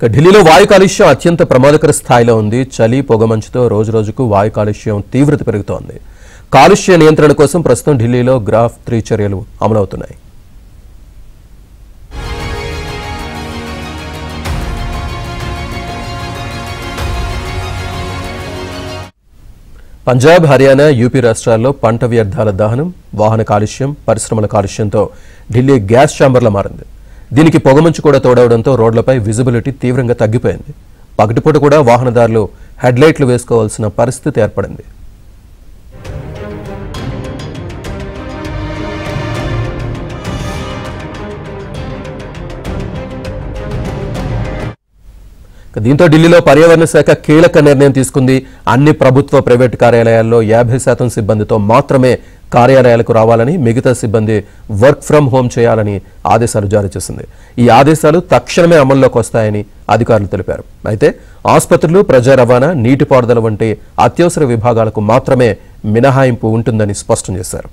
ఢిల్లీలో వాయు కాలుష్యం అత్యంత ప్రమాదకర స్థాయిలో ఉంది. చలి, పొగమంచుతో రోజురోజుకు వాయు కాలుష్యం తీవ్రత పెరుగుతోంది. కాలుష్య నియంత్రణ కోసం ప్రస్తుతం ఢిల్లీలో గ్రాఫ్ 3 చర్యలు అమలవుతున్నాయి. పంజాబ్, హర్యానా, యూపీ రాష్ట్రాల్లో పంట వ్యర్థాల దహనం, వాహన కాలుష్యం, పరిశ్రమల కాలుష్యంతో ఢిల్లీ గ్యాస్ ఛాంబర్లా మారింది. దీనికి పొగమంచు కూడా తోడవడంతో రోడ్లపై విజిబిలిటీ తీవ్రంగా తగ్గిపోయింది. పగటిపూట కూడా వాహనదారులు హెడ్లైట్లు వేసుకోవాల్సిన పరిస్థితి ఏర్పడింది. దీంతో ఢిల్లీలో పర్యావరణ శాఖ కీలక నిర్ణయం తీసుకుంది. అన్ని ప్రభుత్వ, ప్రైవేటు కార్యాలయాల్లో 50% సిబ్బందితో మాత్రమే కార్యాలయాలకు రావాలని, మిగతా సిబ్బంది వర్క్ ఫ్రం హోం చేయాలని ఆదేశాలు జారీ చేసింది. ఈ ఆదేశాలు తక్షణమే అమల్లోకి వస్తాయని అధికారులు తెలిపారు. అయితే ఆసుపత్రులు, ప్రజా రవాణా, నీటిపారుదల వంటి అత్యవసర విభాగాలకు మాత్రమే మినహాయింపు ఉంటుందని స్పష్టం చేశారు.